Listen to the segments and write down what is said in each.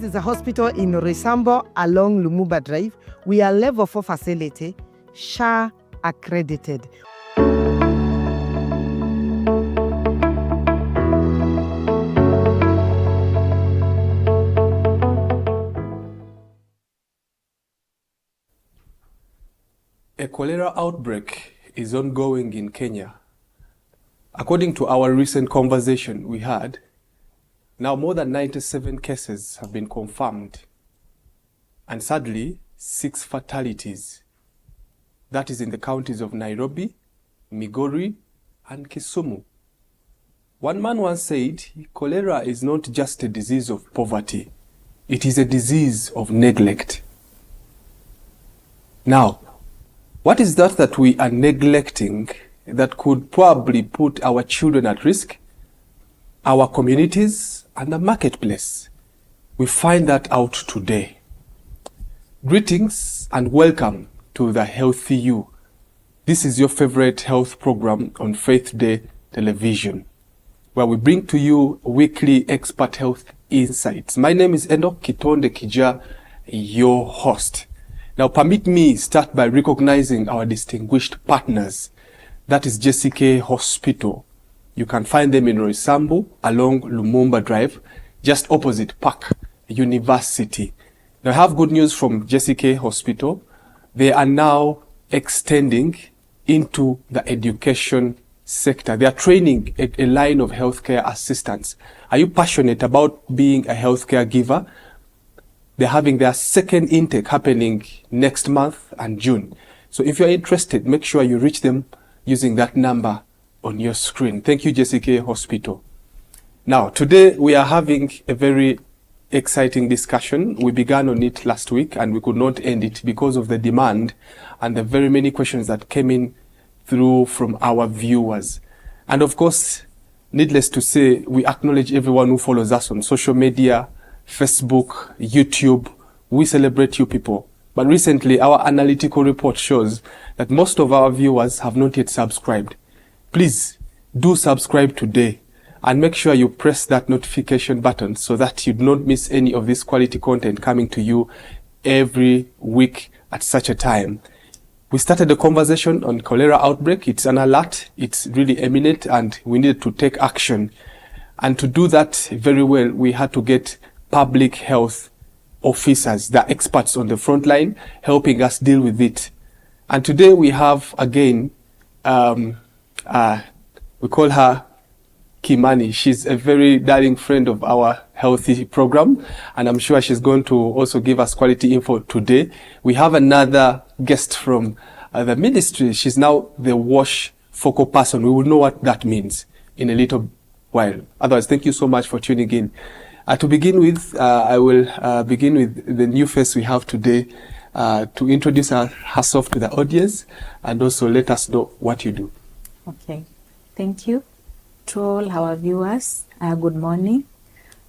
is a hospital in Roysambu along Lumumba Drive. We are level 4 facility, SHA accredited. A cholera outbreak is ongoing in Kenya. According to our recent conversation we had, now more than 97 cases have been confirmed, and sadly, 6 fatalities. That is in the counties of Nairobi, Migori, and Kisumu. One man once said, cholera is not just a disease of poverty, it is a disease of neglect. Now, what is that we are neglecting that could probably put our children at risk, our communities, and the marketplace? We find that out today. Greetings and welcome to the Healthy You. This is your favorite health program on Faith Day Television, where we bring to you weekly expert health insights. My name is Enock, Kitondekijja, your host. Now permit me start by recognizing our distinguished partners. That is JCK Hospital. You can find them in Roysambu along Lumumba Drive, just opposite Park University. Now I have good news from JCK Hospital. They are now extending into the education sector. They are training a line of healthcare assistants. Are you passionate about being a healthcare giver? They're having their second intake happening next month and June. So if you're interested, make sure you reach them using that number on your screen. Thank you, JCK Hospital. Now, today we are having a very exciting discussion. We began on it last week and we could not end it because of the demand and the very many questions that came in through from our viewers. And of course, needless to say, we acknowledge everyone who follows us on social media, Facebook, YouTube. We celebrate you people. But recently, our analytical report shows that most of our viewers have not yet subscribed. Please do subscribe today and make sure you press that notification button so that you do not miss any of this quality content coming to you every week at such a time. We started a conversation on cholera outbreak. It's an alert. It's really imminent and we needed to take action. And to do that very well, we had to get public health officers, the experts on the front line, helping us deal with it. And today we have again, we call her Kimani. She's a very darling friend of our healthy program, and I'm sure she's going to also give us quality info today. We have another guest from the ministry. She's now the WASH focal person. We will know what that means in a little while. Otherwise, thank you so much for tuning in. To begin with, I will begin with the new face we have today to introduce herself to the audience and also let us know what you do. Okay, thank you to all our viewers. Good morning.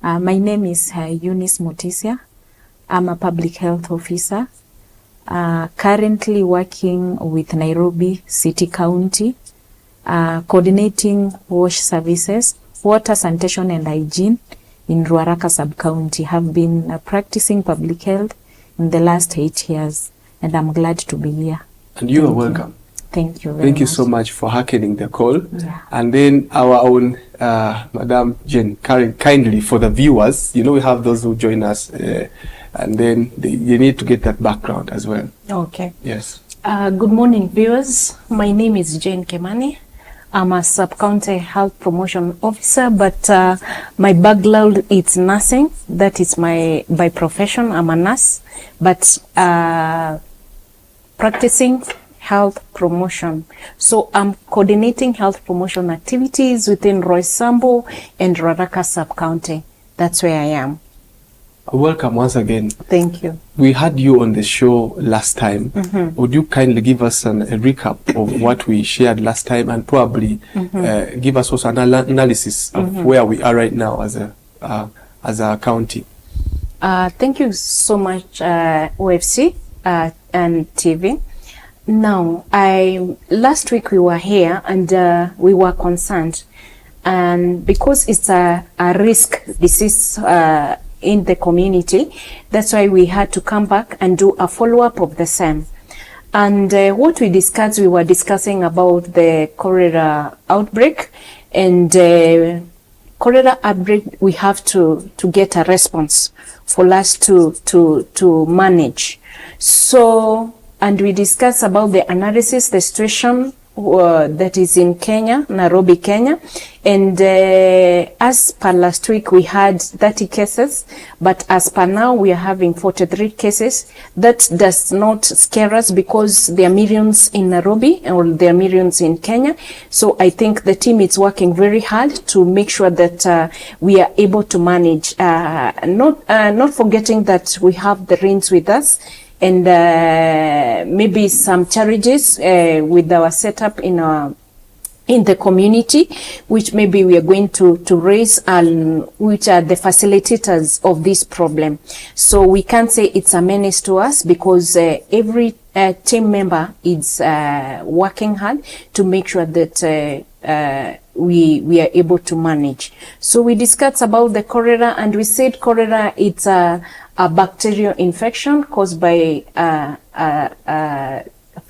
My name is Eunice Mutisya. I'm a public health officer, currently working with Nairobi City County, coordinating WASH services, water, sanitation and hygiene in Ruaraka Subcounty. Have been practicing public health in the last 8 years, and I'm glad to be here. And you are welcome. Thank you very much. Thank you so much for hearkening the call. Yeah. And then our own Madam Jane, kindly for the viewers, you know we have those who join us, and then you need to get that background as well. Okay. Yes. Good morning, viewers. My name is Jane Kimani. I'm a Subcounty Health Promotion Officer, but my background is nursing. That is by profession. I'm a nurse, but practicing health promotion. So I'm coordinating health promotion activities within Roysambu and Ruaraka Subcounty. That's where I am. Welcome once again. Thank you. We had you on the show last time. Would you kindly give us a recap of what we shared last time and probably give us also an analysis of where we are right now as a county? Thank you so much, OFC and TV. Now, last week we were here and we were concerned, and because it's a risk disease in the community. That's why we had to come back and do a follow-up of the same. And what we discussed, we were discussing about the cholera outbreak, and cholera outbreak, we have to get a response for us to manage. So, and we discussed about the analysis, the situation that is in Kenya, Nairobi, Kenya. And as per last week, we had 30 cases, but as per now, we are having 43 cases. That does not scare us because there are millions in Nairobi or there are millions in Kenya. So I think the team is working very hard to make sure that we are able to manage, not forgetting that we have the rains with us, and maybe some challenges with our setup in the community, which maybe we are going to raise, and which are the facilitators of this problem. So we can't say it's a menace to us because every team member is working hard to make sure that we are able to manage. So we discussed about the cholera, and we said cholera, it's a bacterial infection caused by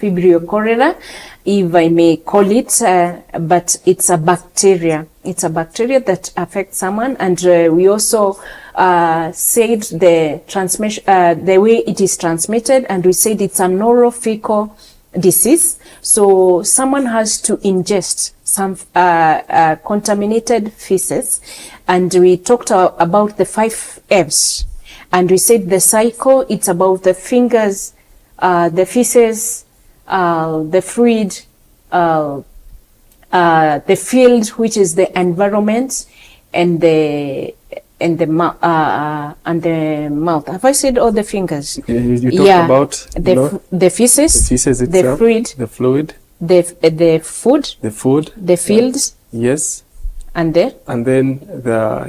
Vibrio cholera, if I may call it, but it's a bacteria. It's a bacteria that affects someone, and we also said the transmission, the way it is transmitted, and we said it's an orophycal disease. So someone has to ingest some contaminated feces, and we talked about the 5 F's. And we said the cycle, it's about the fingers, the feces, the fluid, the field, which is the environment, and the mouth. Have I said all the fingers? You talked about the feces, itself, the fluid, the fluid, the food, the fields. Yes. And then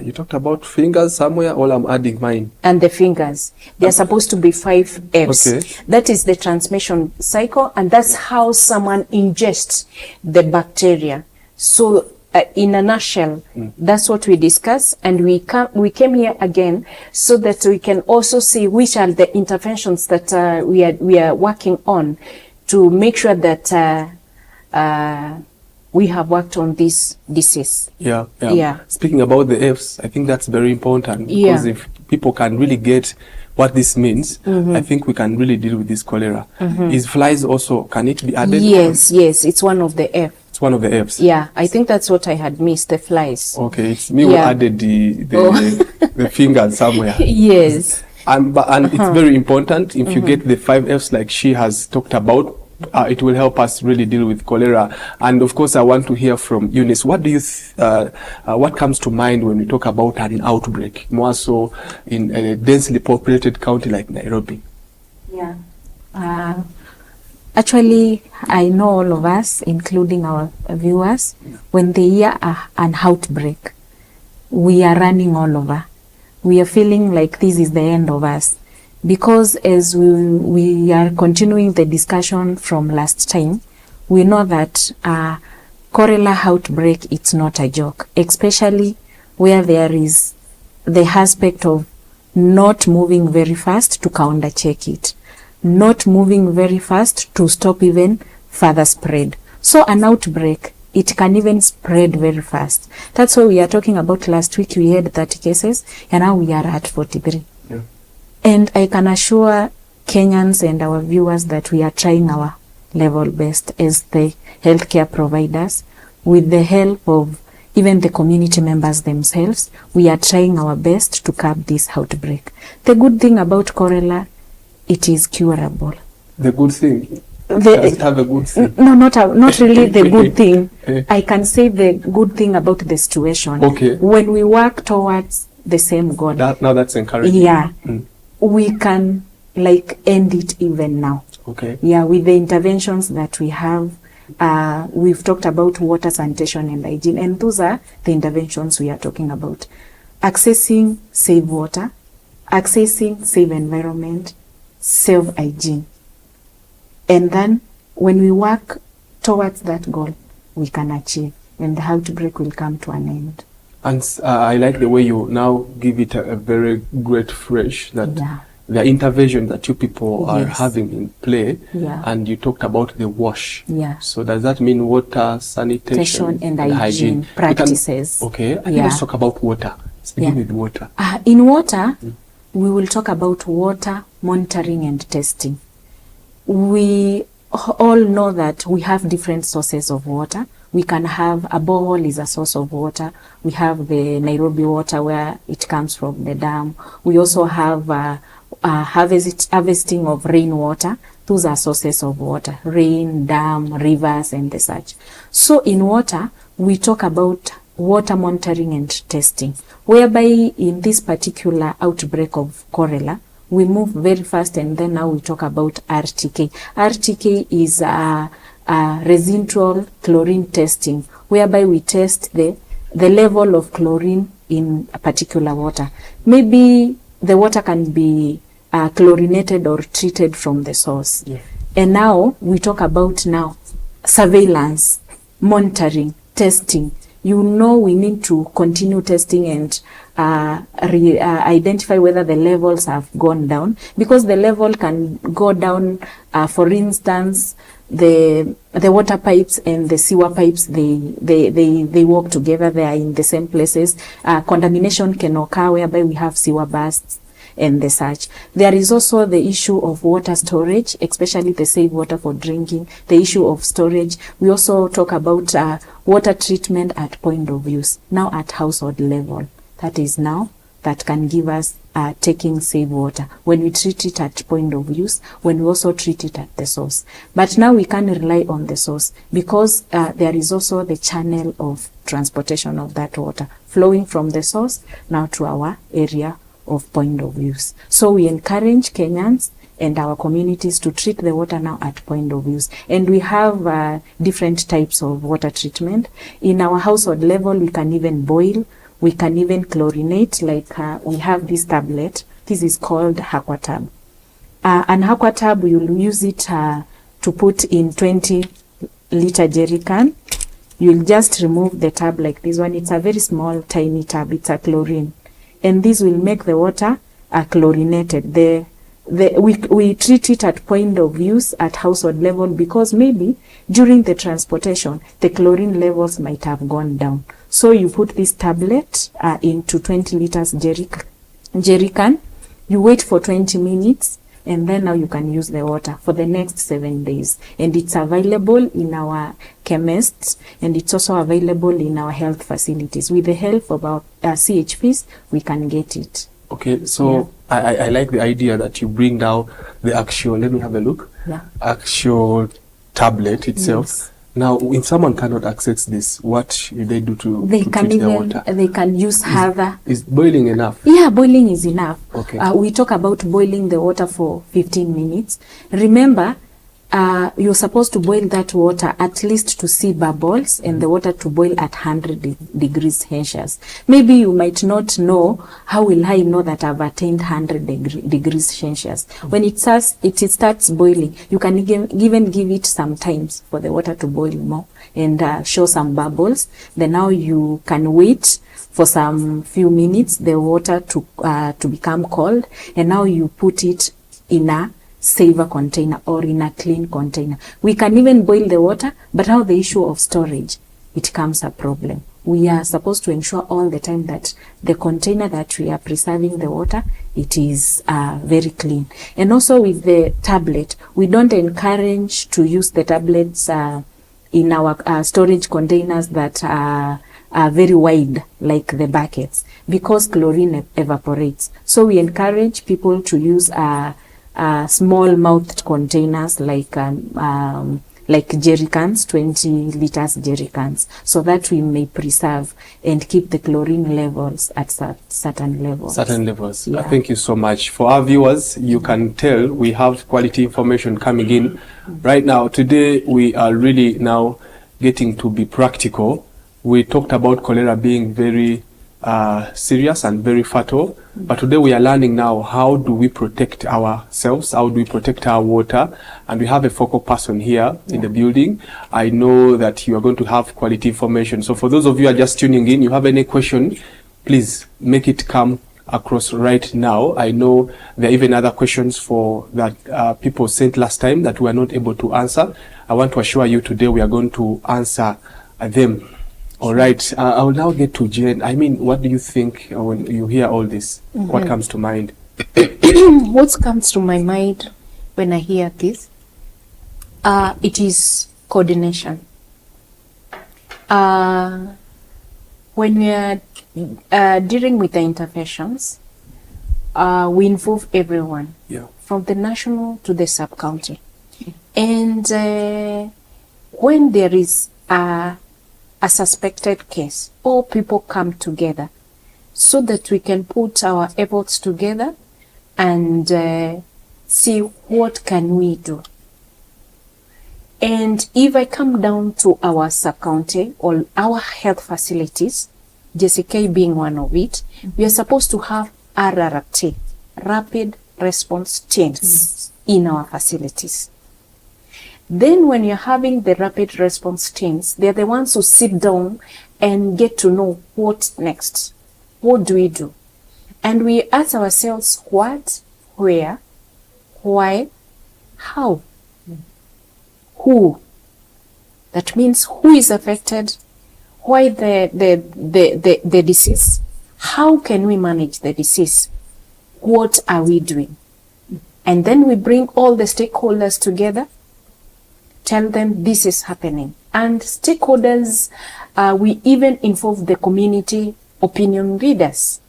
you talked about fingers somewhere, or I'm adding mine. And the fingers. They are supposed to be 5 F's. Okay. That is the transmission cycle, and that's how someone ingests the bacteria. So in a nutshell, that's what we discussed, and we came here again so that we can also see which are the interventions that we are working on to make sure that we have worked on this disease. Yeah. Speaking about the F's, I think that's very important, because if people can really get what this means, I think we can really deal with this cholera. Is flies also, can it be added? Yes, it's one of the F. It's one of the F's. Yeah, I think that's what I had missed, the flies. Okay, it's me who added the fingers somewhere. Yes. And it's very important, if you get the 5 F's like she has talked about, it will help us really deal with cholera. And of course, I want to hear from Eunice. What do you, what comes to mind when we talk about an outbreak, more so in a densely populated county like Nairobi? Yeah. Actually, I know all of us, including our viewers, when they hear an outbreak, we are running all over. We are feeling like this is the end of us. Because as we are continuing the discussion from last time, we know that cholera outbreak, it's not a joke, especially where there is the aspect of not moving very fast to counter check it, not moving very fast to stop even further spread. So an outbreak, it can even spread very fast. That's why we are talking about last week we had 30 cases, and now we are at 43. Yeah. And I can assure Kenyans and our viewers that we are trying our level best as the healthcare providers, with the help of even the community members themselves. We are trying our best to curb this outbreak. The good thing about cholera, it is curable. The good thing? Does it have a good thing? No, not really the good thing. I can say the good thing about the situation. Okay. When we work towards the same goal. Now that's encouraging. Yeah. We can end it even now. Okay. Yeah, with the interventions that we have. We've talked about water, sanitation and hygiene, and those are the interventions we are talking about. Accessing safe water, accessing safe environment, safe hygiene. And then when we work towards that goal, we can achieve, and the outbreak will come to an end. And I like the way you now give it a very great fresh that the intervention that you people are having in play, and you talked about the wash. So does that mean water, sanitation, and hygiene practices? Okay, let's talk about water. Let's begin with water. In water, we will talk about water monitoring and testing. We all know that we have different sources of water. We can have a borehole is a source of water. We have the Nairobi water where it comes from the dam. We also have harvesting of rainwater. Those are sources of water, rain, dam, rivers, and the such. So in water, we talk about water monitoring and testing, whereby in this particular outbreak of cholera, we move very fast, and then now we talk about RTK. RTK is residual chlorine testing, whereby we test the level of chlorine in a particular water. Maybe the water can be chlorinated or treated from the source. And now we talk about surveillance, monitoring, testing. You know, we need to continue testing and identify whether the levels have gone down, because the level can go down. For instance, the water pipes and the sewer pipes, they work together. They are in the same places. Contamination can occur whereby we have sewer bursts and the such. There is also the issue of water storage, especially the safe water for drinking, the issue of storage. We also talk about water treatment at point of use, now at household level. That is now that can give us taking safe water when we treat it at point of use, when we also treat it at the source. But now we can rely on the source, because there is also the channel of transportation of that water flowing from the source now to our area of point of use. So we encourage Kenyans and our communities to treat the water now at point of use. And we have different types of water treatment. In our household level, we can even boil, we can even chlorinate, like we have this tablet. This is called Aquatab. An Aquatab, we will use it to put in 20-liter jerry can. You'll just remove the tab like this one. It's a very small, tiny tab. It's a chlorine. And this will make the water chlorinated. We treat it at point of use at household level, because maybe during the transportation, the chlorine levels might have gone down. So you put this tablet into 20 liters jerry can. You wait for 20 minutes, and then now you can use the water for the next 7 days. And it's available in our chemists, and it's also available in our health facilities. With the help of our CHPs, we can get it. Okay, so I like the idea that you bring down the actual, let me have a look, actual tablet itself. Yes. Now, if someone cannot access this, what should they do to treat the water? They can use other. Is boiling enough? Yeah, boiling is enough. Okay. We talk about boiling the water for 15 minutes. Remember, you're supposed to boil that water at least to see bubbles, and the water to boil at 100 degrees Celsius. Maybe you might not know, how will I know that I've attained 100 degrees Celsius? When it starts boiling, you can even give it some times for the water to boil more and show some bubbles. Then now you can wait for some few minutes, the water to become cold, and now you put it in a saver container or in a clean container. We can even boil the water, but now the issue of storage, it becomes a problem. We are supposed to ensure all the time that the container that we are preserving the water, it is very clean. And also with the tablet, we don't encourage to use the tablets in our storage containers that are very wide, like the buckets, because chlorine evaporates. So we encourage people to use small-mouthed containers like jerry cans, 20 liters jerry cans, so that we may preserve and keep the chlorine levels at certain levels. Certain levels. Yeah. Thank you so much. For our viewers, you can tell we have quality information coming in right now. Today, we are really now getting to be practical. We talked about cholera being very serious and very fatal. But today we are learning now, how do we protect ourselves? How do we protect our water? And we have a focal person here in the building. I know that you are going to have quality information. So for those of you who are just tuning in, you have any question, please make it come across right now. I know there are even other questions for that people sent last time that we were not able to answer. I want to assure you today we are going to answer them. All right. I will now get to Jane. I mean, what do you think when you hear all this? What comes to mind? What comes to my mind when I hear this? It is coordination. When we are dealing with the interventions, we involve everyone, from the national to the sub-county. And when there is a suspected case, all people come together so that we can put our efforts together and see what can we do. And if I come down to our sub-county or our health facilities, JCK being one of it, we are supposed to have RRT, rapid response teams, in our facilities. Then when you're having the rapid response teams, they're the ones who sit down and get to know what next. What do we do? And we ask ourselves what, where, why, how, who. That means who is affected, why the disease, how can we manage the disease, what are we doing? And then we bring all the stakeholders together, tell them this is happening. And stakeholders, we even involve the community opinion leaders,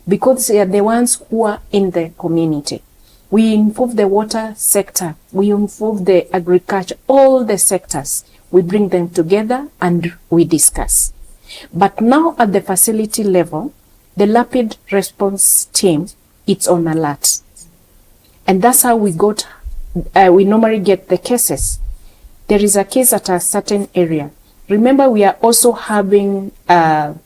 because they are the ones who are in the community. We involve the water sector, we involve the agriculture, all the sectors. We bring them together and we discuss. But now at the facility level, the rapid response team, it's on alert. And that's how we normally get the cases. There is a case at a certain area. Remember, we are also having the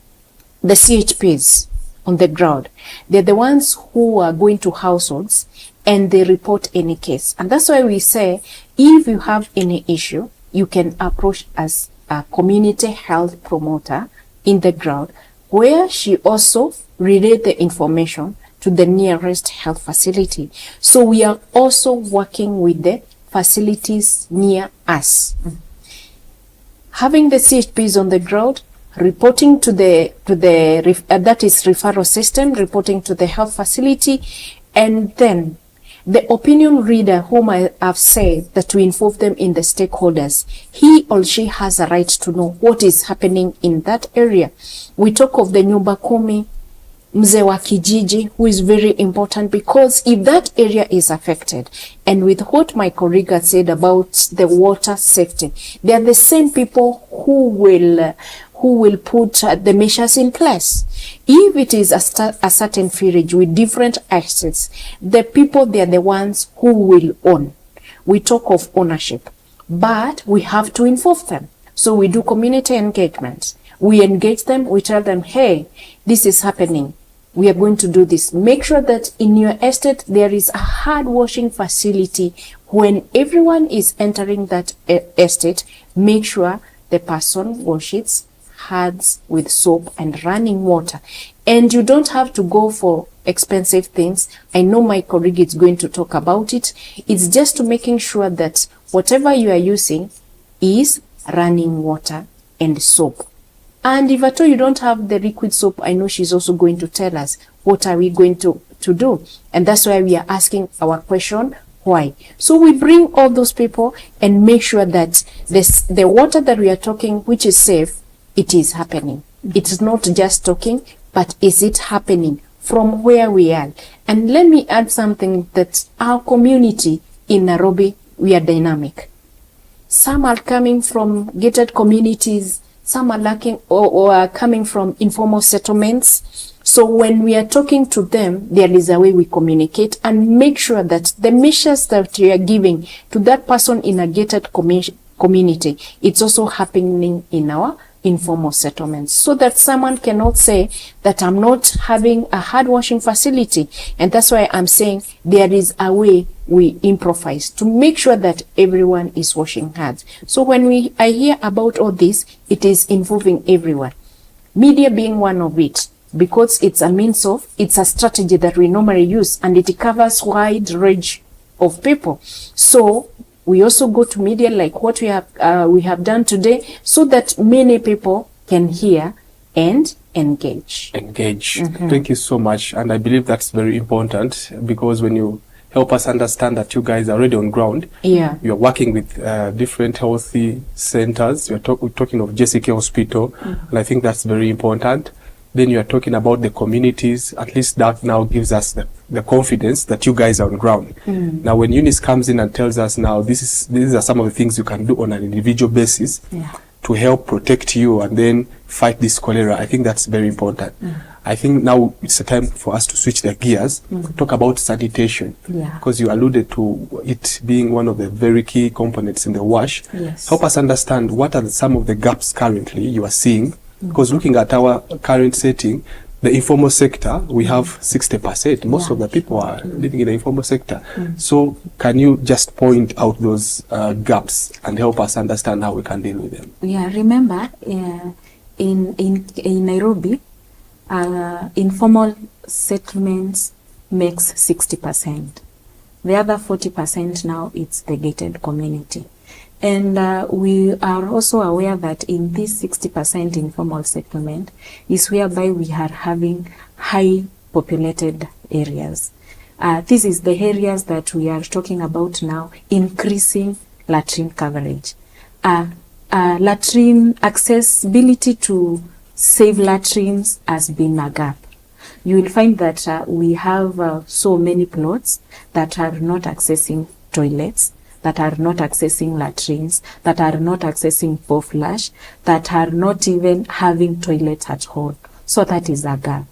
CHPs on the ground. They're the ones who are going to households and they report any case. And that's why we say, if you have any issue, you can approach as a community health promoter in the ground, where she also relay the information to the nearest health facility. So we are also working with the facilities near us. Having the CHPs on the ground, reporting to the that is referral system, reporting to the health facility, and then the opinion reader whom I have said that we involve them in the stakeholders, he or she has a right to know what is happening in that area. We talk of the nyumba kumi, mzee wa kijiji, who is very important, because if that area is affected, and with what my colleague had said about the water safety, they are the same people who will put the measures in place. If it is a certain village with different assets, the people, they are the ones who will own. We talk of ownership, but we have to involve them. So we do community engagement. We engage them, we tell them, hey, this is happening. We are going to do this. Make sure that in your estate, there is a hand washing facility. When everyone is entering that estate, make sure the person washes hands with soap and running water. And you don't have to go for expensive things. I know my colleague is going to talk about it. It's just to making sure that whatever you are using is running water and soap. And if at all you don't have the liquid soap, I know she's also going to tell us what are we going to do. And that's why we are asking our question, why? So we bring all those people and make sure that the water that we are talking, which is safe, it is happening. It's not just talking, but is it happening from where we are? And let me add something, that our community in Nairobi, we are dynamic. Some are coming from gated communities, some are lacking or are coming from informal settlements. So when we are talking to them, there is a way we communicate and make sure that the measures that we are giving to that person in a gated community, it's also happening in our informal settlements, so that someone cannot say that I'm not having a hand washing facility. And that's why I'm saying there is a way we improvise to make sure that everyone is washing hands. So when I hear about all this, it is involving everyone, media being one of it, because it's a strategy that we normally use, and it covers wide range of people. So we also go to media like what we have done today, so that many people can hear and engage. Thank you so much. And I believe that's very important, because when you help us understand that you guys are already on ground, you're working with different healthy centers. We're talking of JCK Hospital, and I think that's very important. Then you are talking about the communities. At least that now gives us the confidence that you guys are on ground. Now when Eunice comes in and tells us now these are some of the things you can do on an individual basis to help protect you and then fight this cholera, I think that's very important. I think now it's a time for us to switch the gears, talk about sanitation, because you alluded to it being one of the very key components in the WASH. Help us understand what are some of the gaps currently you are seeing. Because looking at our current setting, the informal sector, we have 60%. Most of the people are living in the informal sector. So can you just point out those gaps and help us understand how we can deal with them? Yeah, remember, in Nairobi, informal settlements makes 60%. The other 40% now, it's the gated community. And we are also aware that in this 60% informal settlement is whereby we are having high populated areas. This is the areas that we are talking about now, increasing latrine coverage. Latrine accessibility to safe latrines has been a gap. You will find that we have so many plots that are not accessing toilets, that are not accessing latrines, that are not accessing flush, that are not even having toilets at home. So that is a gap.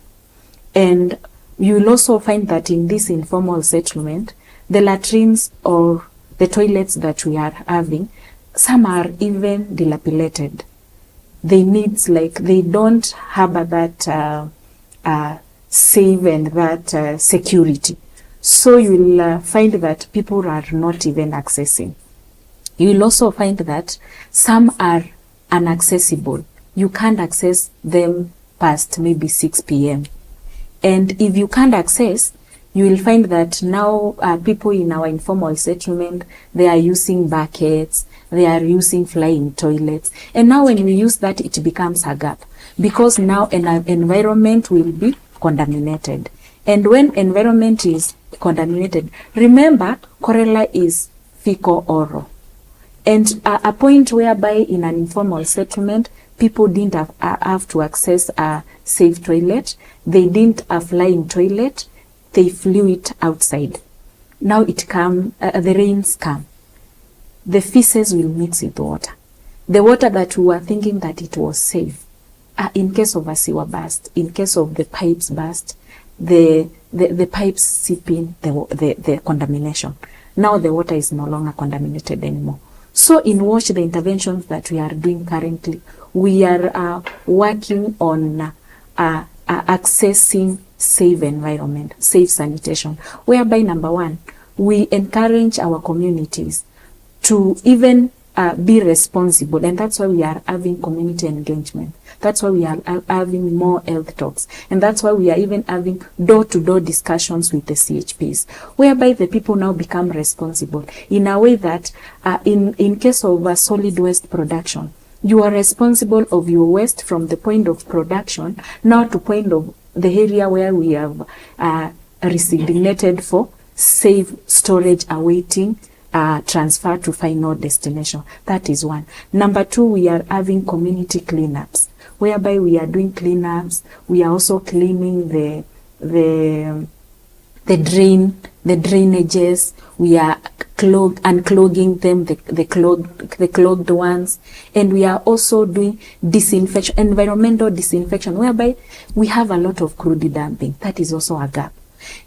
And you will also find that in this informal settlement, the latrines or the toilets that we are having, some are even dilapidated. They don't have that safe and that security. So you will find that people are not even accessing. You will also find that some are inaccessible. You can't access them past maybe 6 p.m. And if you can't access, you will find that now people in our informal settlement, they are using buckets, they are using flying toilets. And now when we use that, it becomes a gap, because now an environment will be contaminated. And when environment is contaminated, remember, cholera is fecal-oral. And a point whereby in an informal settlement, people didn't have to access a safe toilet. They didn't have flying toilet. They flew it outside. Now the rains come. The feces will mix with water. The water that we were thinking that it was safe, in case of a sewer burst, in case of the pipes burst, the pipes seep in the contamination. Now the water is no longer contaminated anymore. So in WASH, the interventions that we are doing currently, we are working on accessing safe environment, safe sanitation, whereby number one, we encourage our communities to even be responsible, and that's why we are having community engagement. That's why we are having more health talks, and that's why we are even having door-to-door discussions with the CHPs, whereby the people now become responsible in a way that in case of solid waste production, you are responsible of your waste from the point of production now to point of the area where we have designated for safe storage awaiting transfer to final destination. That is one. Number two, we are having community cleanups, whereby we are doing cleanups. We are also cleaning the drainages. We are unclogging them, the clogged ones, and we are also doing disinfection, environmental disinfection, whereby we have a lot of crude dumping. That is also a gap.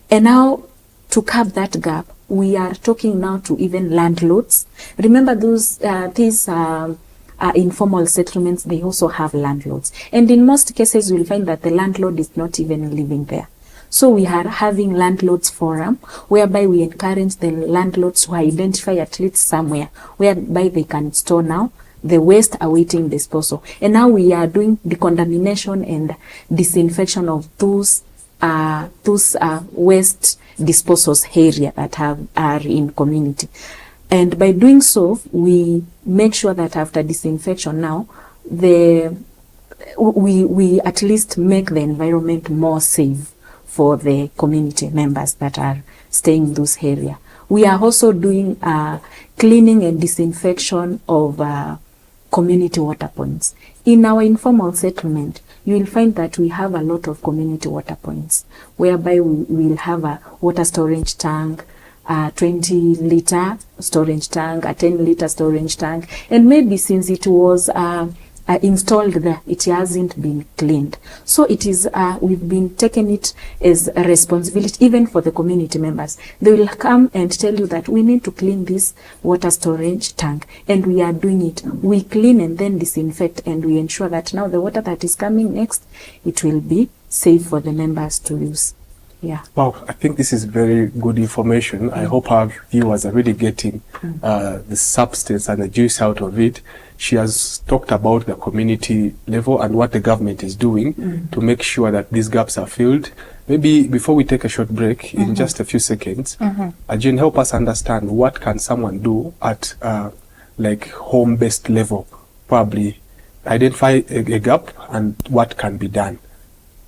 And now, to curb that gap, we are talking now to even landlords. Remember these informal settlements, they also have landlords. And in most cases, you'll find that the landlord is not even living there. So we are having landlords forum, whereby we encourage the landlords to identify at least somewhere whereby they can store now the waste awaiting disposal. And now we are doing decontamination and disinfection of those waste disposals area that are in community. And by doing so, we make sure that after disinfection now, we at least make the environment more safe for the community members that are staying in those areas. We are also doing cleaning and disinfection of community water points. In our informal settlement, you will find that we have a lot of community water points, whereby we will have a water storage tank, a 20-liter storage tank, a 10-liter storage tank, and maybe since it was installed there, it hasn't been cleaned. So it is, we've been taking it as a responsibility even for the community members. They will come and tell you that we need to clean this water storage tank, and we are doing it. We clean and then disinfect, and we ensure that now the water that is coming next, it will be safe for the members to use. Yeah. Wow, I think this is very good information. I hope our viewers are really getting the substance and the juice out of it. She has talked about the community level and what the government is doing to make sure that these gaps are filled. Maybe before we take a short break, in just a few seconds, Jane, help us understand what can someone do at like home-based level, probably identify a gap and what can be done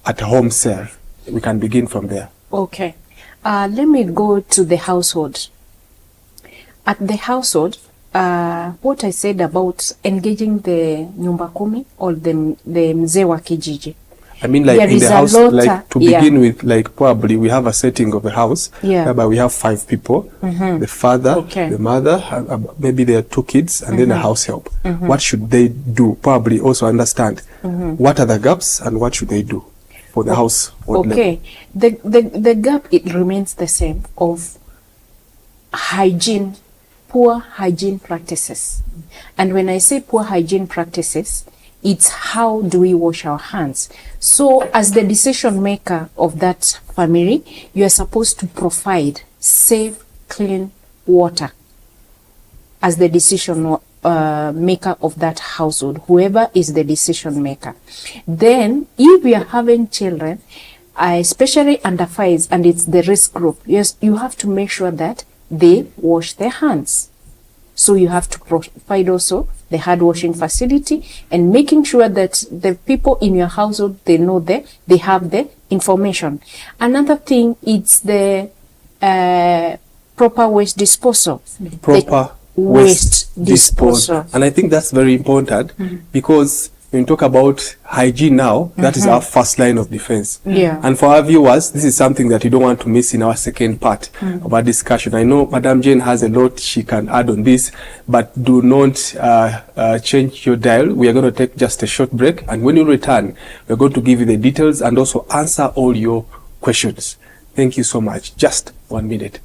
at home self. We can begin from there. Okay. Let me go to the household. At the household, what I said about engaging the nyumba kumi or the mzee wa kijiji. I mean, like in the house, like to begin with, like probably we have a setting of a house whereby we have 5 people, the father, the mother, maybe there are 2 kids, and then a house help. What should they do? Probably also understand what are the gaps and what should they do for the house. Okay, the gap, it remains the same of hygiene, poor hygiene practices. And when I say poor hygiene practices, it's how do we wash our hands. So as the decision maker of that family, you are supposed to provide safe, clean water as the decision maker of that household, whoever is the decision maker. Then if we are having children, especially under 5s, and it's the risk group, yes, you have to make sure that they wash their hands. So you have to provide also the hand washing facility and making sure that the people in your household, they know that they have the information. Another thing, it's the proper waste disposal. Proper waste disposal. And I think that's very important because when you talk about hygiene now, that is our first line of defense. Yeah. And for our viewers, this is something that you don't want to miss in our second part of our discussion. I know Madam Jane has a lot she can add on this, but do not change your dial. We are going to take just a short break, and when you return, we're going to give you the details and also answer all your questions. Thank you so much. Just 1 minute.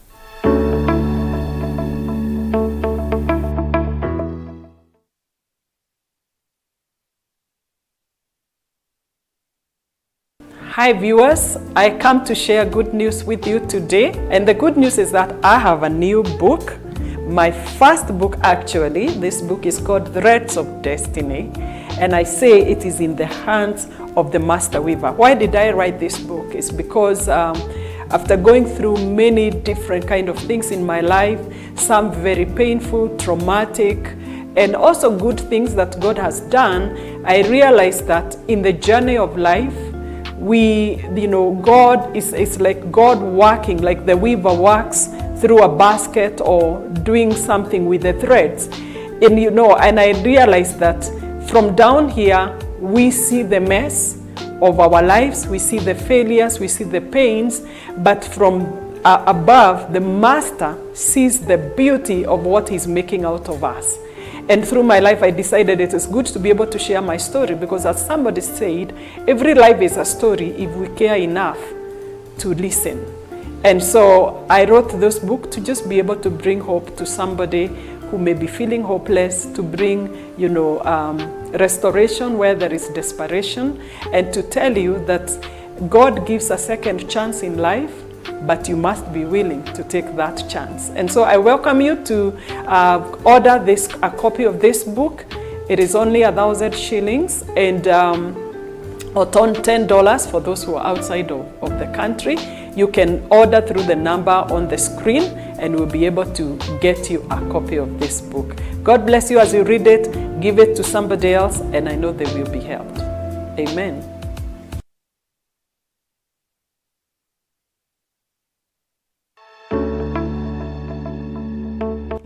Hi viewers, I come to share good news with you today, and the good news is that I have a new book, my first book actually. This book is called Threads of Destiny, and I say it is in the hands of the Master Weaver. Why did I write this book? It's because after going through many different kind of things in my life, some very painful, traumatic, and also good things that God has done, I realized that in the journey of life, God is like God working, like the weaver works through a basket or doing something with the threads. And I realized that from down here, we see the mess of our lives, we see the failures, we see the pains, but from above, the Master sees the beauty of what He's making out of us. And through my life, I decided it is good to be able to share my story, because as somebody said, every life is a story if we care enough to listen. And so I wrote this book to just be able to bring hope to somebody who may be feeling hopeless, to bring, restoration where there is desperation, and to tell you that God gives a second chance in life, but you must be willing to take that chance. And so I welcome you to order a copy of this book. It is only 1,000 shillings and or $10 for those who are outside of the country. You can order through the number on the screen and we'll be able to get you a copy of this book. God bless you as you read it. Give it to somebody else and I know they will be helped. Amen.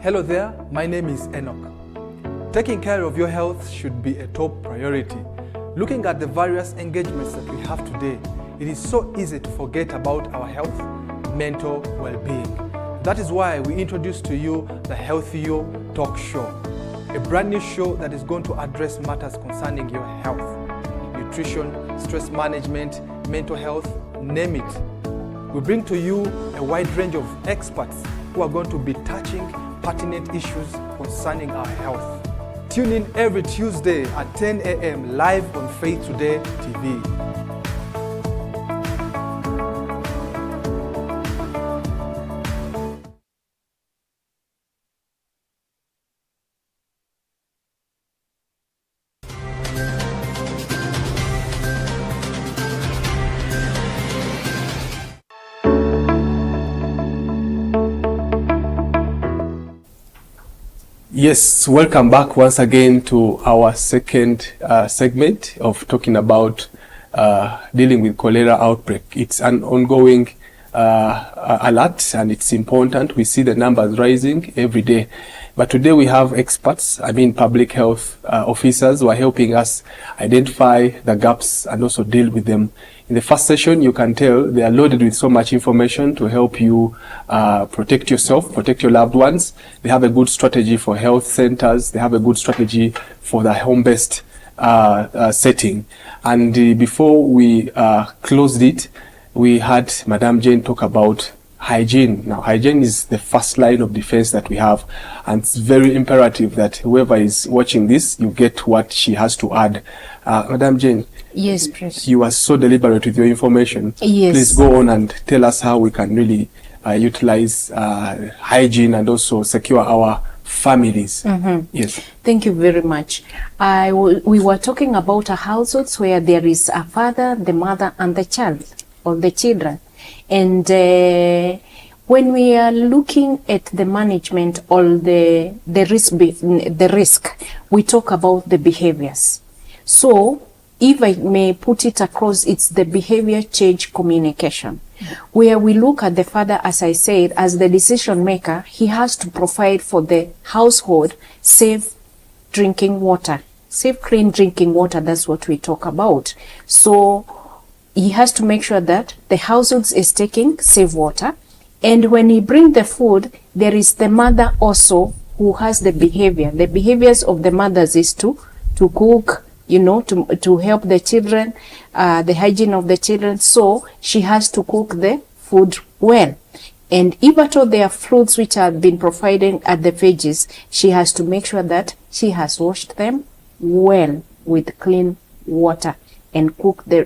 Hello there, my name is Enock. Taking care of your health should be a top priority. Looking at the various engagements that we have today, it is so easy to forget about our health, mental well-being. That is why we introduce to you the Healthy You Talk Show, a brand new show that is going to address matters concerning your health, nutrition, stress management, mental health, name it. We bring to you a wide range of experts who are going to be touching pertinent issues concerning our health. Tune in every Tuesday at 10 a.m. live on Faith Today TV. Yes, welcome back once again to our second segment of talking about dealing with cholera outbreak. It's an ongoing alert and it's important. We see the numbers rising every day. But today we have experts, public health officers who are helping us identify the gaps and also deal with them. In the first session, you can tell they are loaded with so much information to help you protect yourself, protect your loved ones. They have a good strategy for health centers. They have a good strategy for the home-based setting. And before we closed it, we had Madame Jane talk about hygiene. Now, hygiene is the first line of defense that we have, and it's very imperative that whoever is watching this, you get what she has to add. Madame Jane. Yes, please. You are so deliberate with your information. Yes. Please go on and tell us how we can really utilize hygiene and also secure our families. Mm-hmm. Yes. Thank you very much. We were talking about a household where there is a father, the mother, and the child, or the children. And when we are looking at the management or the risk, we talk about the behaviors. So if I may put it across, it's the behavior change communication, where we look at the father, as I said, as the decision maker. He has to provide for the household safe drinking water, safe clean drinking water. That's what we talk about. So he has to make sure that the household is taking safe water. And when he bring the food, there is the mother also who has the behavior. The behaviors of the mothers is to cook, to help the children, the hygiene of the children. So she has to cook the food well. And if at all there are fruits which have been provided at the veggies, she has to make sure that she has washed them well with clean water and cook the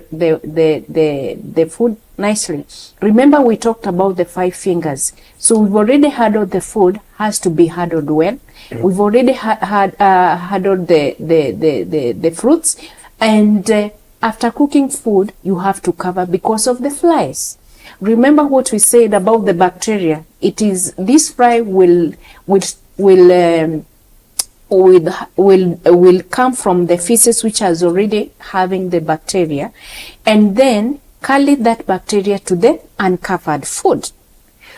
food nicely. Remember, we talked about the 5 fingers. So we've already handled the food, has to be handled well. We've already handled the fruits. And after cooking food, you have to cover because of the flies. Remember what we said about the bacteria. It is, this fly will come from the feces which has already having the bacteria, and then carry that bacteria to the uncovered food.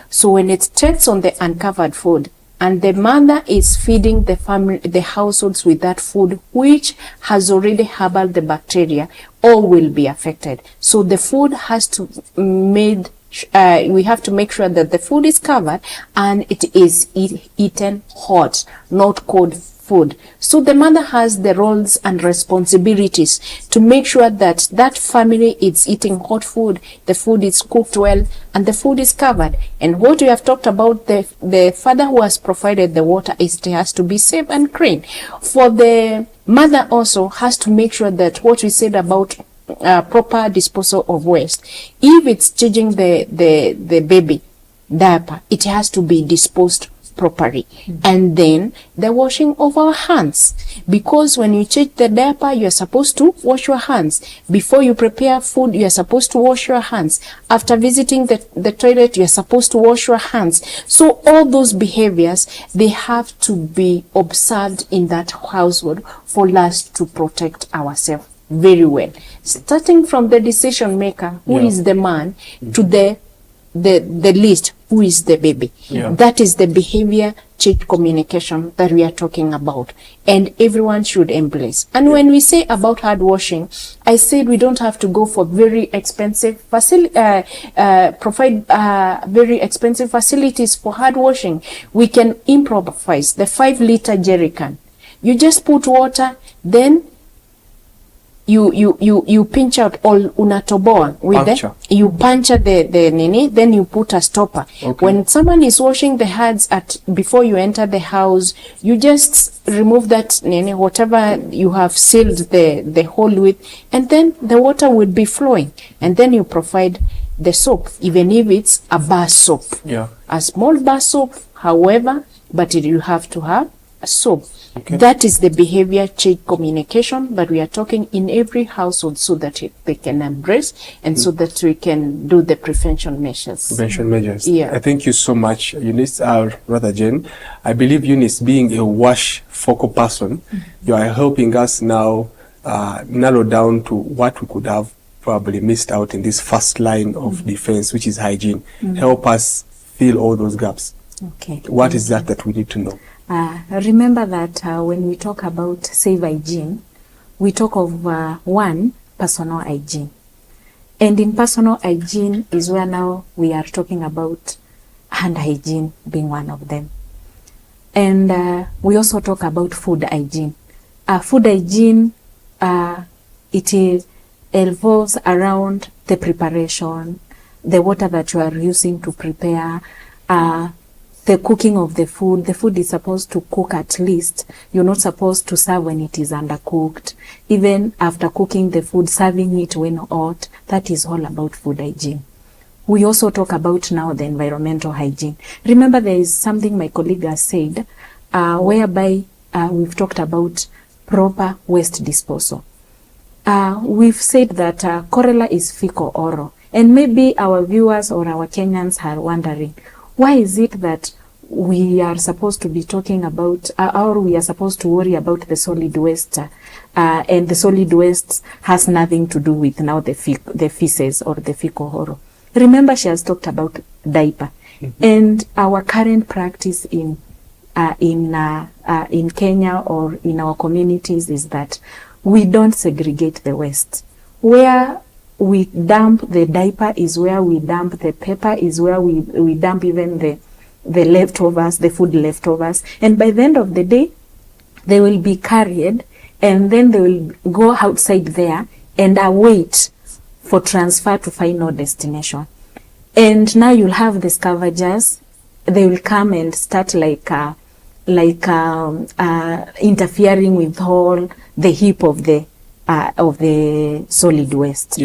So when it takes on the uncovered food, and the mother is feeding the family, the households with that food which has already harbored the bacteria, all will be affected. So the food has to we have to make sure that the food is covered and it is eaten hot, not cold food. So the mother has the roles and responsibilities to make sure that that family is eating hot food, the food is cooked well, and the food is covered. And what we have talked about, the father who has provided the water, it has to be safe and clean. For the mother also has to make sure that what we said about proper disposal of waste, if it's changing the baby diaper, it has to be disposed properly. And then the washing of our hands, because when you change the diaper, you are supposed to wash your hands. Before you prepare food, you are supposed to wash your hands. After visiting the toilet, you are supposed to wash your hands. So all those behaviors, they have to be observed in that household for us to protect ourselves very well, starting from the decision maker, who is the man, to the least, who is the baby. That is the behavior change communication that we are talking about, and everyone should embrace. And when we say about hand washing, I said we don't have to go for very expensive provide very expensive facilities for hand washing. We can improvise the 5-liter jerry can. You just put water, then you pinch out all unatoboa with you puncture the nini, then you put a stopper. When someone is washing the hands before you enter the house, you just remove that nini, whatever you have sealed the hole with, and then the water will be flowing, and then you provide the soap, even if it's a bar soap, a small bar soap, however, but you have to have a soap. That is the behavior change communication that we are talking in every household, so that they can embrace, and so that we can do the prevention measures. I thank you so much, Eunice, rather Jane. I believe Eunice, being a WASH focal person, you are helping us now narrow down to what we could have probably missed out in this first line of defense, which is hygiene. Help us fill all those gaps. What is that we need to know? Remember that when we talk about safe hygiene, we talk of one, personal hygiene. And in personal hygiene is where now we are talking about hand hygiene being one of them. And we also talk about food hygiene. Food hygiene, it involves around the preparation, the water that you are using to prepare, the cooking of the food. The food is supposed to cook at least. You're not supposed to serve when it is undercooked. Even after cooking the food, serving it when hot. That is all about food hygiene. We also talk about now the environmental hygiene. Remember, there is something my colleague has said, whereby we've talked about proper waste disposal. We've said that cholera is fecal oral. And maybe our viewers or our Kenyans are wondering, why is it that we are supposed to be talking about, or we are supposed to worry about the solid waste, and the solid waste has nothing to do with now the feces or the fecal oral? Remember, she has talked about diaper, and our current practice in Kenya or in our communities is that we don't segregate the waste. Where we dump the diaper is where we dump the paper, is where we dump even the leftovers, the food leftovers. And by the end of the day, they will be carried, and then they will go outside there and await for transfer to final destination. And now you'll have the scavengers. They will come and start interfering with all the heap of the solid waste.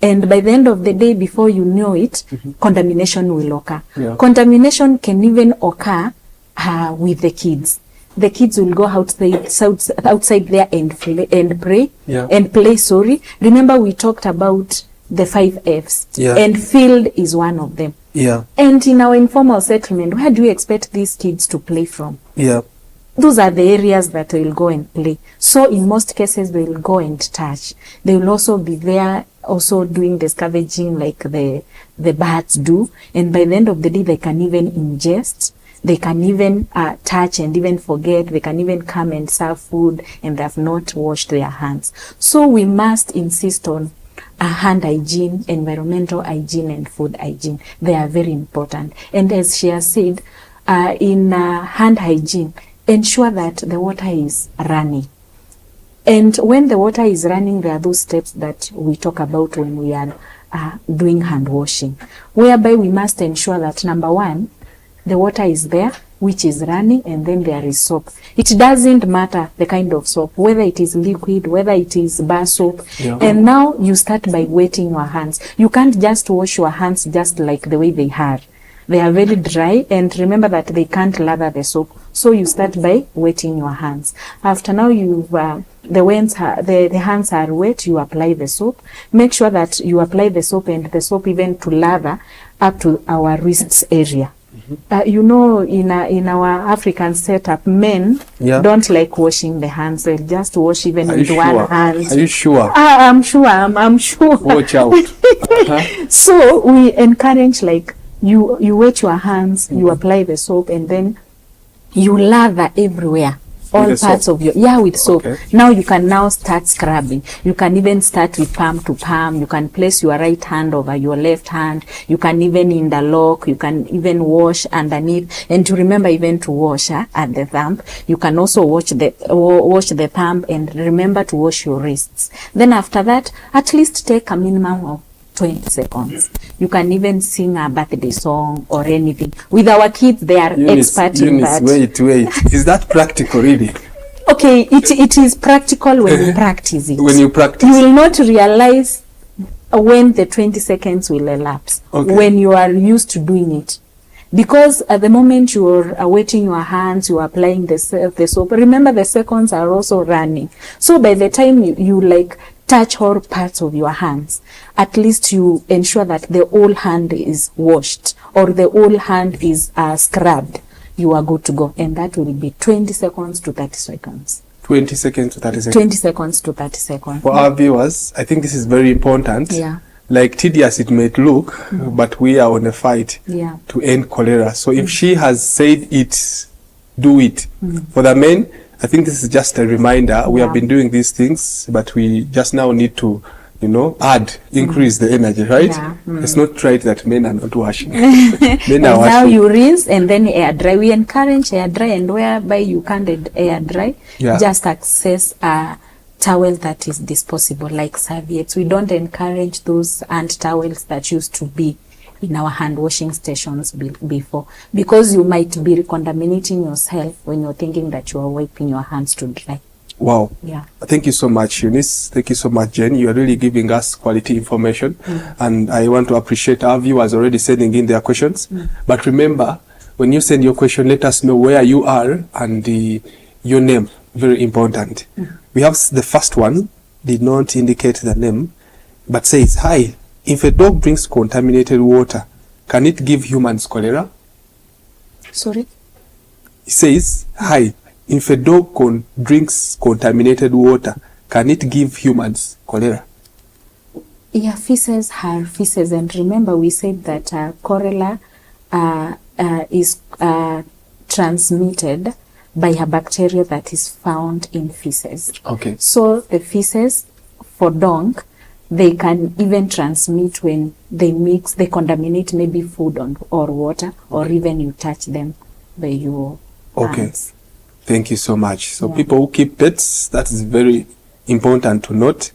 And by the end of the day, before you know it, contamination will occur. Contamination can even occur with the kids. The kids will go outside there and play. Remember, we talked about the 5 F's, and field is one of them. And in our informal settlement, where do you expect these kids to play from? Those are the areas that they will go and play. So in most cases, they will go and touch. They will also be there, also doing the scavenging like the bats do. And by the end of the day, they can even ingest. They can even touch and even forget. They can even come and serve food, and they have not washed their hands. So we must insist on hand hygiene, environmental hygiene, and food hygiene. They are very important. And as she has said, in hand hygiene, ensure that the water is running. And when the water is running, there are those steps that we talk about when we are doing hand washing, whereby we must ensure that, number one, the water is there, which is running, and then there is soap. It doesn't matter the kind of soap, whether it is liquid, whether it is bar soap. Yeah. And now you start by wetting your hands. You can't just wash your hands just like the way they are. They are very dry, and remember that they can't lather the soap. So you start by wetting your hands. After now you've the hands are wet, you apply the soap. Make sure that you apply the soap, and the soap even to lather up to our wrists area. You know, in our African setup, men don't like washing the hands. They'll just wash even with one hand. Are you sure? I'm sure. I'm sure. Watch out. So we encourage, like, you wet your hands, you apply the soap, and then you lather everywhere. All parts of with soap. Okay. Now you can now start scrubbing. You can even start with palm to palm. You can place your right hand over your left hand. You can even interlock. You can even wash underneath. And to remember even to wash at the thumb. You can also wash the thumb, and remember to wash your wrists. Then after that, at least take a minimum of 20 seconds. You can even sing a birthday song or anything. With our kids, they are expert in that. Wait. Is that practical, really? Okay, it is practical when you practice it. When you practice. You will not realize when the 20 seconds will elapse, when you are used to doing it. Because at the moment you are wetting your hands, you are applying the soap. Remember, the seconds are also running. So by the time you like touch all parts of your hands, at least you ensure that the whole hand is washed or the whole hand is scrubbed. You are good to go. And that will be 20 seconds to 30 seconds. 20 seconds to 30 seconds. 20 seconds to 30 seconds. For our viewers, I think this is very important. Yeah. Like tedious it may look, but we are on a fight to end cholera. So if she has said it, do it. For the men, I think this is just a reminder. We have been doing these things, but we just now need to, increase the energy, right? Yeah. It's not right that men are not washing. Men and are washing. Now you rinse and then air dry. We encourage air dry, and whereby you can't air dry, just access a towel that is disposable, like serviettes. We don't encourage those hand towels that used to be in our hand washing stations before, because you might be contaminating yourself when you're thinking that you are wiping your hands to dry. Wow. Yeah. Thank you so much, Eunice. Thank you so much, Jen. You are really giving us quality information. And I want to appreciate our viewers already sending in their questions. But remember, when you send your question, let us know where you are and your name. Very important. We have the first one, did not indicate the name, but says, hi, if a dog drinks contaminated water, can it give humans cholera? Sorry? It says, hi, if a dog drinks contaminated water, can it give humans cholera? Yeah, feces are feces. And remember, we said that cholera is transmitted by a bacteria that is found in feces. Okay. So the feces for dog, they can even transmit when they contaminate maybe food or water, or even you touch them by your hands. Thank you so much. So people who keep pets, that is very important to note.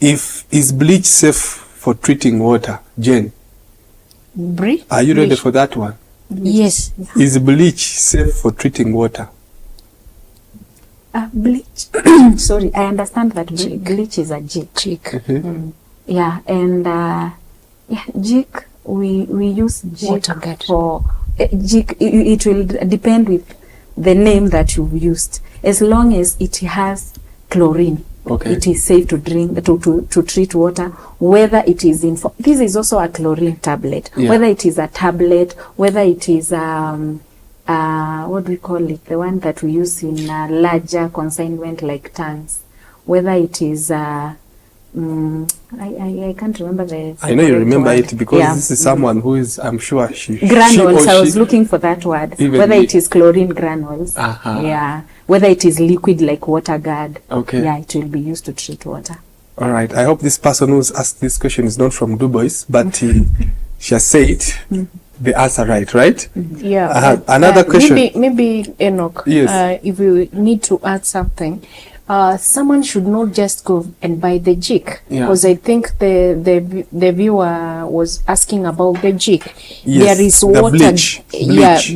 Is bleach safe for treating water? Jane? Are you ready for that one? Yes. Is bleach safe for treating water? Bleach. Sorry, I understand that bleach is a jik. Yeah, and jik, we use jik for jik. It will depend with the name that you've used. As long as it has chlorine, it is safe to drink, to treat water. Whether it is in, this is also a chlorine tablet. Whether it is a tablet, whether it is what do we call it? The one that we use in larger consignment like tanks. Whether it is I can't remember the. I know you remember it because this is someone who is, I'm sure granules. I was looking for that word. Whether it is chlorine granules. Whether it is liquid like water guard. It will be used to treat water. All right. I hope this person who's asked this question is not from Dubois, but she has said the answer right? Yeah. Another question. Maybe Enoch. Yes. If you need to add something, someone should not just go and buy the jig, because I think the viewer was asking about the jig. Yes, there is the water. bleach.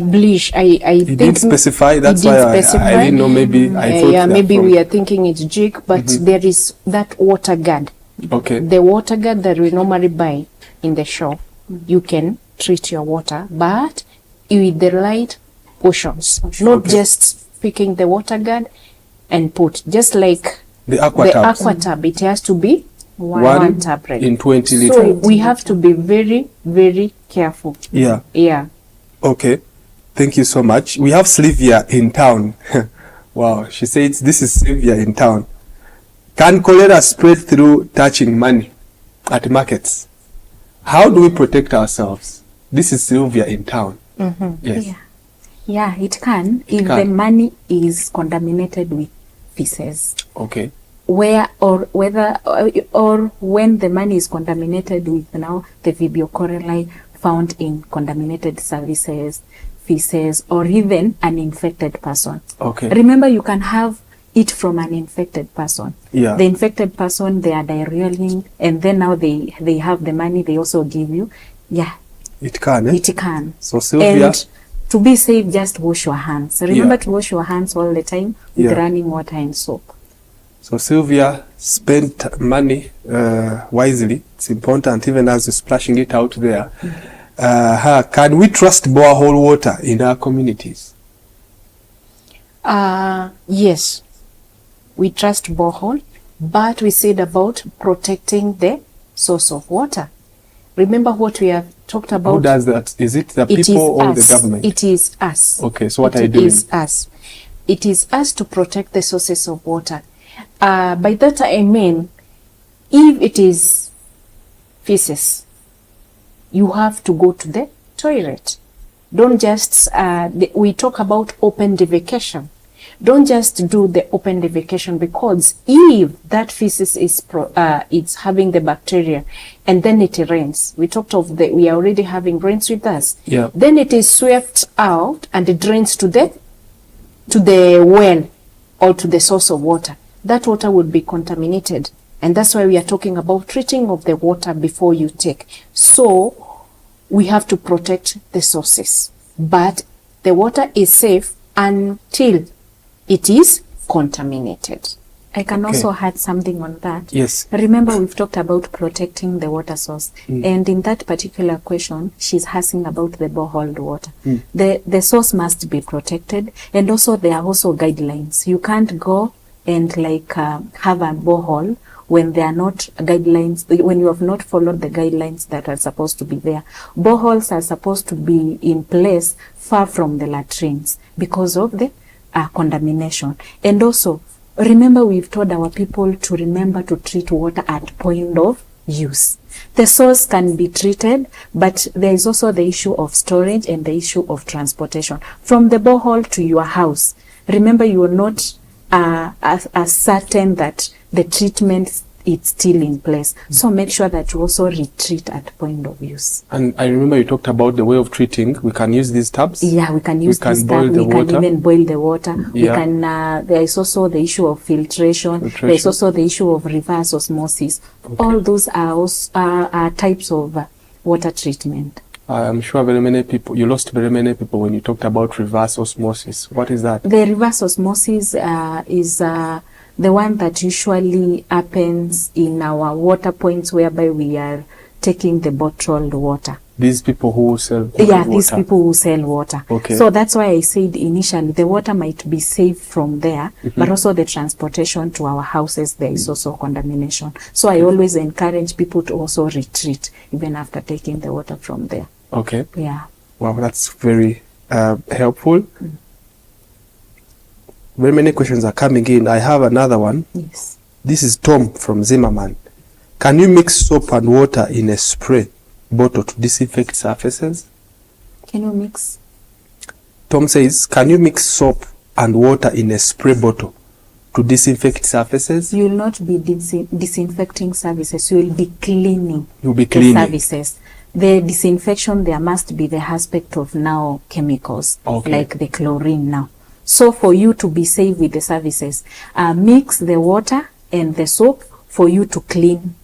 Bleach. I think didn't specify. That's why I didn't know. Maybe I thought. Maybe we are thinking it's jig, but there is that water guard. Okay. The water guard that we normally buy in the shop, you can treat your water, but with the right portions, not just picking the water guard and put, just like the aqua tub, it has to be one tap right in 20 liters. So we have to be very, very careful. Yeah. Okay, thank you so much. We have Sylvia in town. Wow, she says this is Sylvia in town. Can cholera spread through touching money at markets? How do we protect ourselves? This is Sylvia in town. Yes. Yeah, it can if the money is contaminated with feces. Okay. Whether or when the money is contaminated with now the Vibrio cholerae found in contaminated services, feces, or even an infected person. Okay. Remember, you can have it from an infected person. Yeah. The infected person, they are diarrhealing, and then now they have the money, they also give you. Yeah. It can, It can. So Sylvia. And to be safe, just wash your hands. Remember to wash your hands all the time with running water and soap. So Sylvia spent money wisely. It's important, even as you're splashing it out there. Can we trust borehole water in our communities? Yes, we trust borehole, but we said about protecting the source of water. Remember what we have talked about. Who does that? Is it the people or the government? It is us. Okay, so what are you doing? It is us. It is us to protect the sources of water. By that I mean, if it is feces, you have to go to the toilet. Don't just, we talk about open defecation. Don't just do the open defecation, because if that feces is it's having the bacteria and then it rains, we talked of we are already having rains with us. Yeah. Then it is swept out and it drains to the well or to the source of water. That water would be contaminated, and that's why we are talking about treating of the water before you take. So we have to protect the sources, but the water is safe until it is contaminated. I can also add something on that. Yes. Remember, we've talked about protecting the water source. And in that particular question, she's asking about the borehole water. The source must be protected. And also, there are also guidelines. You can't go and have a borehole when there are not guidelines, when you have not followed the guidelines that are supposed to be there. Boreholes are supposed to be in place far from the latrines because of the condemnation. And also, remember, we've told our people to remember to treat water at point of use. The source can be treated, but there is also the issue of storage and the issue of transportation. From the borehole to your house, remember, you are not certain that the treatment is still in place. So make sure that you also retreat at point of use. And I remember you talked about the way of treating. We can use these tubs. Yeah, we can use these tubs. We can even boil the water. We can. There is also the issue of filtration. There is also the issue of reverse osmosis. All those are types of water treatment. I'm sure very many people, you lost very many people when you talked about reverse osmosis. What is that? The reverse osmosis is the one that usually happens in our water points, whereby we are taking the bottled water. These people who sell water? Yeah, these people who sell water. Okay. So that's why I said initially the water might be safe from there, but also the transportation to our houses, there is also contamination. So I always encourage people to also retreat even after taking the water from there. Okay. Yeah. Wow, that's very helpful. Very many questions are coming in. I have another one. Yes. This is Tom from Zimmerman. Can you mix soap and water in a spray bottle to disinfect surfaces? Can you mix? Tom says, can you mix soap and water in a spray bottle to disinfect surfaces? You will not be disinfecting surfaces. You will be cleaning. You'll be cleaning the surfaces. the disinfection, there must be the aspect of now chemicals, like the chlorine now. So for you to be safe with the services, mix the water and the soap for you to clean.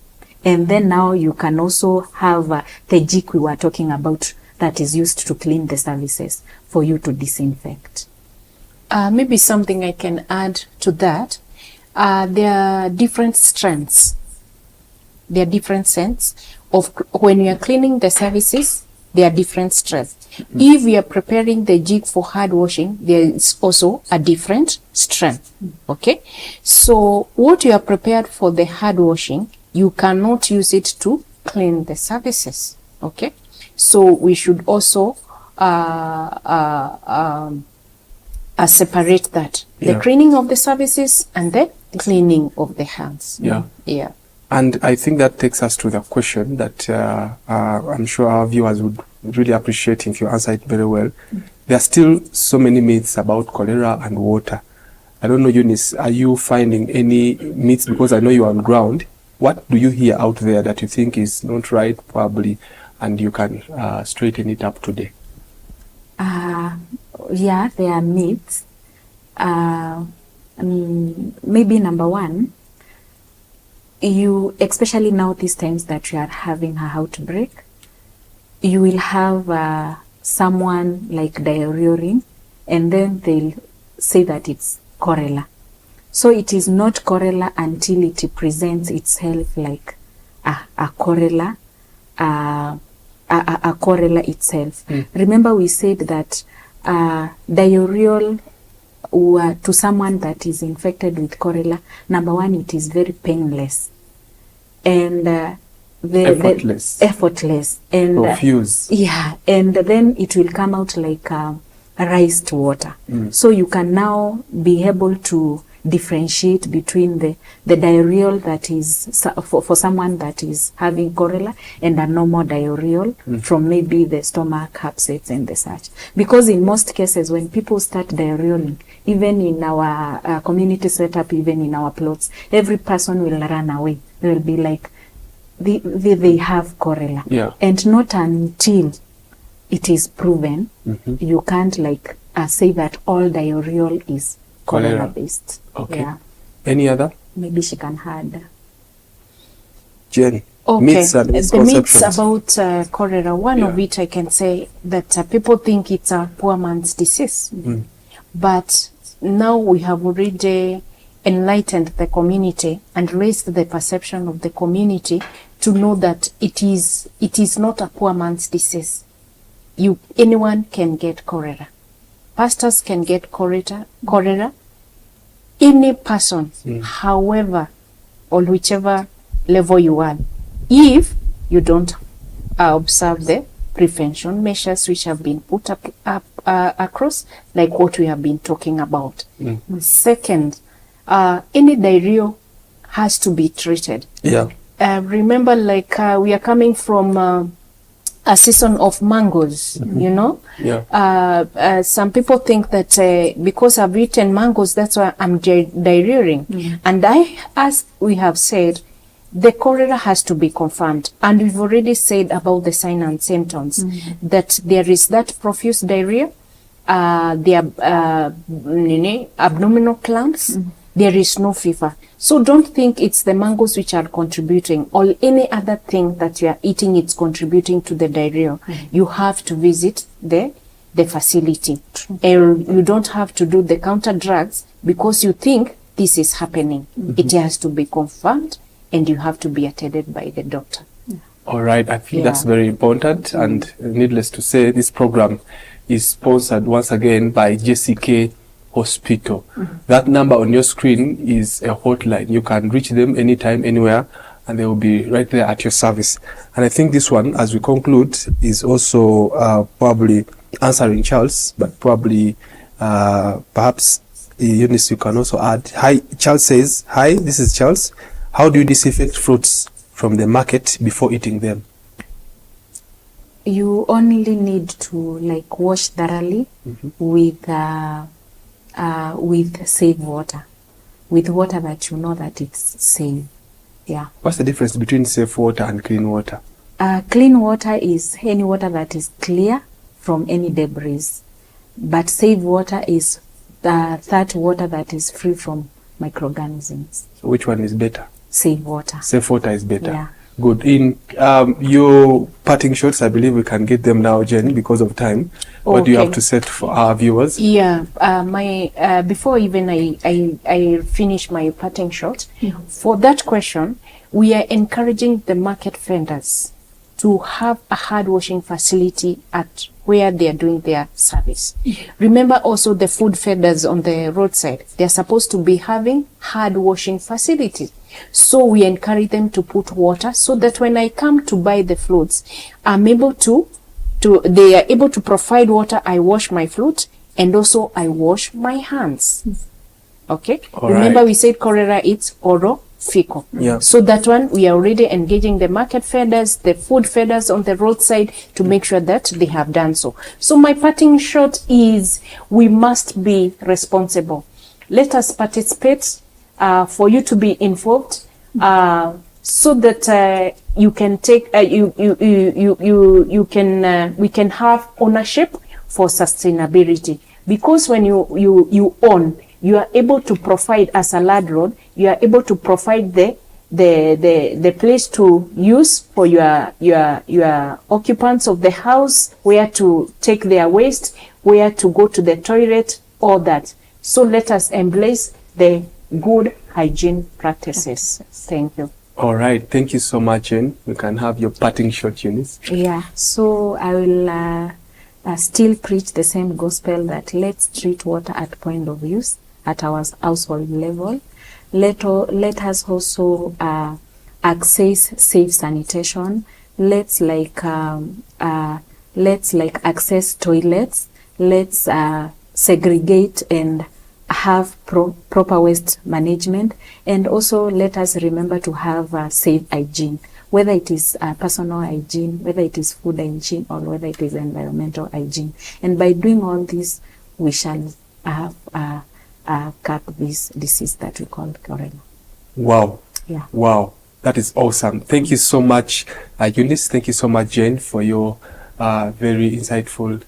And then now you can also have the jig we were talking about that is used to clean the services for you to disinfect. Maybe something I can add to that. There are different strengths. There are different scents of when you are cleaning the services. There are different strengths. If you are preparing the jig for hard washing, there is also a different strength. Okay, so what you are prepared for the hard washing, you cannot use it to clean the services. Okay, so we should also separate that, the cleaning of the services and the cleaning of the hands. Yeah. And I think that takes us to the question that I'm sure our viewers would really appreciate if you answer it very well. There are still so many myths about cholera and water. I don't know, Eunice, are you finding any myths? Because I know you are on ground. What do you hear out there that you think is not right, probably, and you can straighten it up today? Yeah, there are myths. Maybe number one, you, especially now these times that you are having a outbreak, you will have someone like diarrheaing, and then they'll say that it's cholera. So it is not cholera until it presents itself like a cholera, a cholera itself. Remember we said that diarrheal to someone that is infected with cholera, number one, it is very painless and effortless and profuse. And then it will come out like rice to water. So you can now be able to differentiate between the diarrheal that is for someone that is having cholera and a normal diarrheal from maybe the stomach upsets and the such. Because in most cases, when people start diarrhealing, even in our community setup, even in our plots, every person will run away. They will be like, they have cholera. And not until it is proven, you can't like say that all diarrheal is cholera based. Okay. Any other? Maybe she can add. Jenny. Okay. Myths and misconceptions. The myths about cholera, one of it I can say that people think it's a poor man's disease. But now we have already enlightened the community and raised the perception of the community to know that it is not a poor man's disease. Anyone can get cholera. Pastors can get cholera. Any person, however or whichever level you are, if you don't observe the prevention measures which have been put up across, like what we have been talking about. Second, any diarrhea has to be treated. Remember, like we are coming from a season of mangoes, you know. Some people think that because I've eaten mangoes, that's why I'm diarrheaing. And as we have said, the cholera has to be confirmed. And we've already said about the signs and symptoms that there is that profuse diarrhea, the abdominal cramps, there is no fever. So don't think it's the mangoes which are contributing or any other thing that you are eating it's contributing to the diarrhea. You have to visit the facility. You don't have to do the counter drugs because you think this is happening. It has to be confirmed and you have to be attended by the doctor. All right, I think that's very important. And needless to say, this program is sponsored once again by JCK Hospital. That number on your screen is a hotline. You can reach them anytime, anywhere, and they will be right there at your service. And I think this one, as we conclude, is also probably answering Charles, but probably perhaps Eunice, you can also add. Hi, Charles says, hi, this is Charles. How do you disinfect fruits from the market before eating them? You only need to like wash thoroughly with safe water, with water that you know that it's safe. What's the difference between safe water and clean water? Clean water is any water that is clear from any debris, but safe water is that water that is free from microorganisms. So which one is better? Safe water. Safe water is better. Yeah. Good. In your parting shots, I believe we can get them now, Jen, because of time. What do you have to set for our viewers? Yeah, before even I finish my parting shot, for that question, we are encouraging the market vendors to have a hard washing facility at where they are doing their service. Remember also the food vendors on the roadside, they are supposed to be having hard washing facilities. So we encourage them to put water so that when I come to buy the fruits, I'm able they are able to provide water. I wash my fruit and also I wash my hands. Okay. Remember we said cholera, it's oral fecal. Yeah. So that one, we are already engaging the market vendors, the food vendors on the roadside to make sure that they have done so. So my parting shot is we must be responsible. Let us participate for you to be involved so that you can take we can have ownership for sustainability, because when you own, you are able to provide as a landlord, you are able to provide the place to use for your occupants of the house, where to take their waste, where to go to the toilet, all that. So let us embrace the good hygiene practices. Thank you. All right. Thank you so much, Jen. We can have your parting shot, Eunice. Yeah. So I will still preach the same gospel that let's treat water at point of use at our household level. Let us also access safe sanitation. Let's access toilets. Let's segregate and have proper waste management, and also let us remember to have safe hygiene, whether it is personal hygiene, whether it is food hygiene, or whether it is environmental hygiene. And by doing all this, we shall have cut this disease that we call cholera. Wow. Yeah. Wow. That is awesome. Thank you so much, Eunice. Thank you so much, Jane, for your very insightful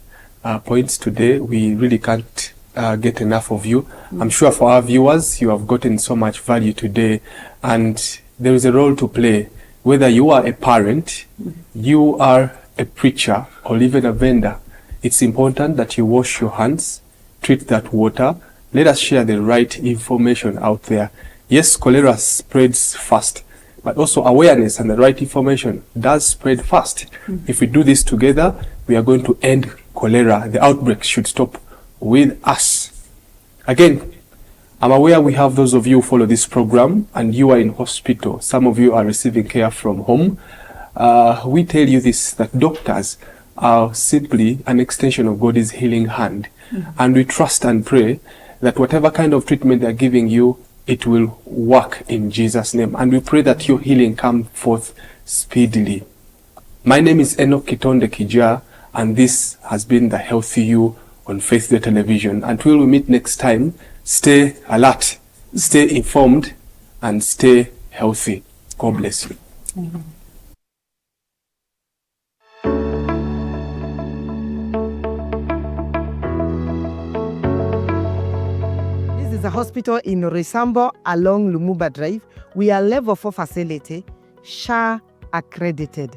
points today. We really can't get enough of you. I'm sure for our viewers, you have gotten so much value today, and there is a role to play. Whether you are a parent, you are a preacher, or even a vendor, it's important that you wash your hands, treat that water. Let us share the right information out there. Yes, cholera spreads fast, but also awareness and the right information does spread fast. If we do this together, we are going to end cholera. The outbreak should stop with us. Again, I'm aware we have those of you who follow this program and you are in hospital. Some of you are receiving care from home. We tell you this, that doctors are simply an extension of God's healing hand. And we trust and pray that whatever kind of treatment they're giving you, it will work in Jesus' name. And we pray that your healing come forth speedily. My name is Enock Kitondekijja, and this has been The Healthy You on Faith Day Television. Until we meet next time, stay alert, stay informed, and stay healthy. God bless you. This is a hospital in Roysambu along Lumumba Drive. We are level 4 facility, SHA accredited.